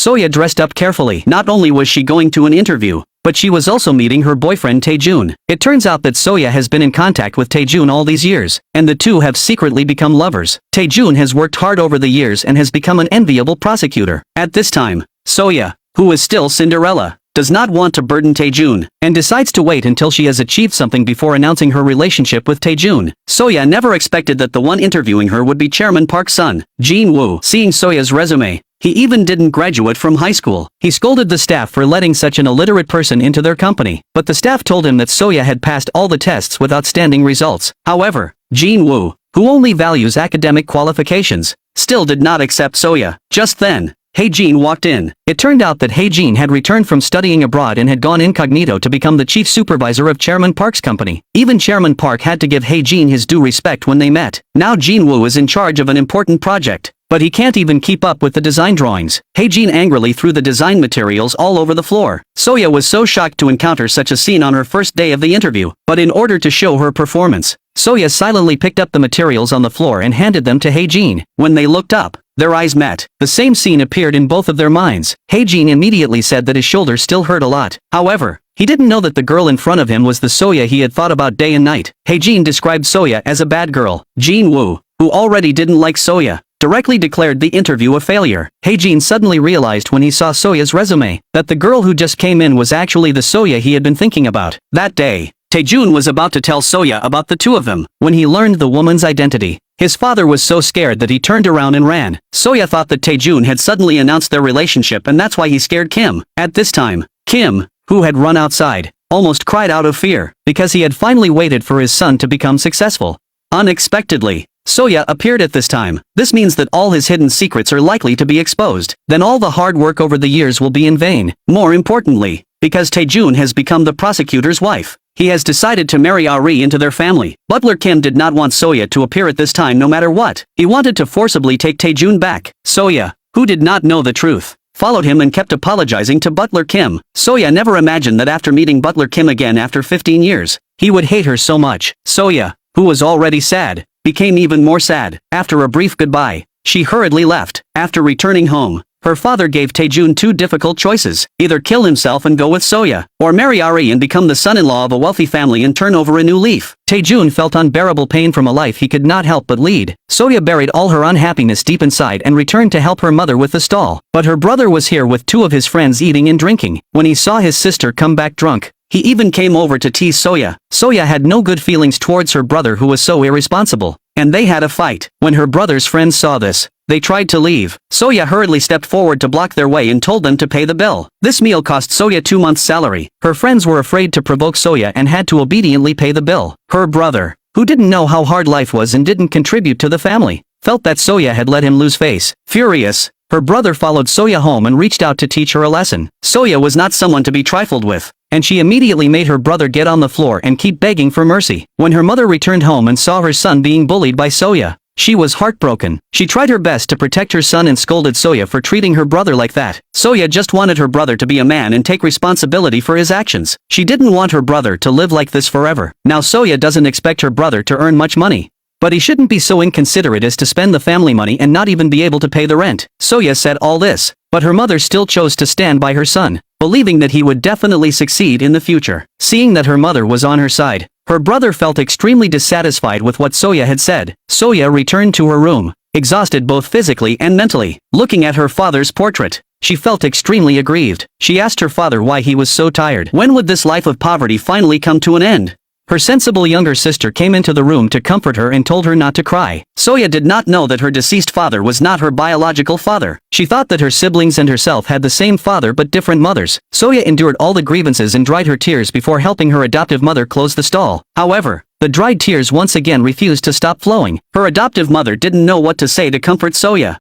Soya dressed up carefully. Not only was she going to an interview, but she was also meeting her boyfriend Tae-jun. It turns out that Soya has been in contact with Tae-jun all these years, and the two have secretly become lovers. Tae-jun has worked hard over the years and has become an enviable prosecutor. At this time, Soya, who is still Cinderella, does not want to burden Tae-jun, and decides to wait until she has achieved something before announcing her relationship with Tae-jun. Soya never expected that the one interviewing her would be Chairman Park's son, Jin-woo. Seeing Soya's resume, he even didn't graduate from high school. He scolded the staff for letting such an illiterate person into their company, but the staff told him that Soya had passed all the tests with outstanding results. However, Jin-woo, who only values academic qualifications, still did not accept Soya. Just then, Hae Joo walked in. It turned out that Hae Joo had returned from studying abroad and had gone incognito to become the chief supervisor of Chairman Park's company. Even Chairman Park had to give Hae Joo his due respect when they met. Now Jin-woo is in charge of an important project, but he can't even keep up with the design drawings. Hae Joo angrily threw the design materials all over the floor. Soya was so shocked to encounter such a scene on her first day of the interview, but in order to show her performance, Soya silently picked up the materials on the floor and handed them to Hae Joo. When they looked up, their eyes met. The same scene appeared in both of their minds. Hae Joo immediately said that his shoulder still hurt a lot. However, he didn't know that the girl in front of him was the Soya he had thought about day and night. Hae Joo described Soya as a bad girl. Jin-woo, who already didn't like Soya, directly declared the interview a failure. Hae Joo suddenly realized when he saw Soya's resume that the girl who just came in was actually the Soya he had been thinking about. That day, Tae-jun was about to tell Soya about the two of them when he learned the woman's identity. His father was so scared that he turned around and ran. Soya thought that Tae-jun had suddenly announced their relationship, and that's why he scared Kim. At this time, Kim, who had run outside, almost cried out of fear because he had finally waited for his son to become successful. Unexpectedly, Soya appeared at this time. This means that all his hidden secrets are likely to be exposed. Then all the hard work over the years will be in vain. More importantly, because Tae-jun has become the prosecutor's wife, he has decided to marry Ari into their family. Butler Kim did not want Soya to appear at this time no matter what. He wanted to forcibly take Tae-jun back. Soya, who did not know the truth, followed him and kept apologizing to Butler Kim. Soya never imagined that after meeting Butler Kim again after 15 years, he would hate her so much. Soya, who was already sad, became even more sad. After a brief goodbye, she hurriedly left. After returning home, her father gave Tae-jun two difficult choices: either kill himself and go with Soya, or marry Ari and become the son-in-law of a wealthy family and turn over a new leaf. Tae-jun felt unbearable pain from a life he could not help but lead. Soya buried all her unhappiness deep inside and returned to help her mother with the stall. But her brother was here with two of his friends eating and drinking. When he saw his sister come back drunk, he even came over to tease Soya. Soya had no good feelings towards her brother who was so irresponsible, and they had a fight. When her brother's friends saw this, they tried to leave. Soya hurriedly stepped forward to block their way and told them to pay the bill. This meal cost Soya 2 months' salary. Her friends were afraid to provoke Soya and had to obediently pay the bill. Her brother, who didn't know how hard life was and didn't contribute to the family, felt that Soya had let him lose face. Furious, her brother followed Soya home and reached out to teach her a lesson. Soya was not someone to be trifled with, and she immediately made her brother get on the floor and keep begging for mercy. When her mother returned home and saw her son being bullied by Soya, she was heartbroken. She tried her best to protect her son and scolded Soya for treating her brother like that. Soya just wanted her brother to be a man and take responsibility for his actions. She didn't want her brother to live like this forever. Now Soya doesn't expect her brother to earn much money, but he shouldn't be so inconsiderate as to spend the family money and not even be able to pay the rent. Soya said all this, but her mother still chose to stand by her son, believing that he would definitely succeed in the future. Seeing that her mother was on her side, her brother felt extremely dissatisfied with what Soya had said. Soya returned to her room, exhausted both physically and mentally. Looking at her father's portrait, she felt extremely aggrieved. She asked her father why he was so tired. When would this life of poverty finally come to an end? Her sensible younger sister came into the room to comfort her and told her not to cry. Soya did not know that her deceased father was not her biological father. She thought that her siblings and herself had the same father but different mothers. Soya endured all the grievances and dried her tears before helping her adoptive mother close the stall. However, the dried tears once again refused to stop flowing. Her adoptive mother didn't know what to say to comfort Soya.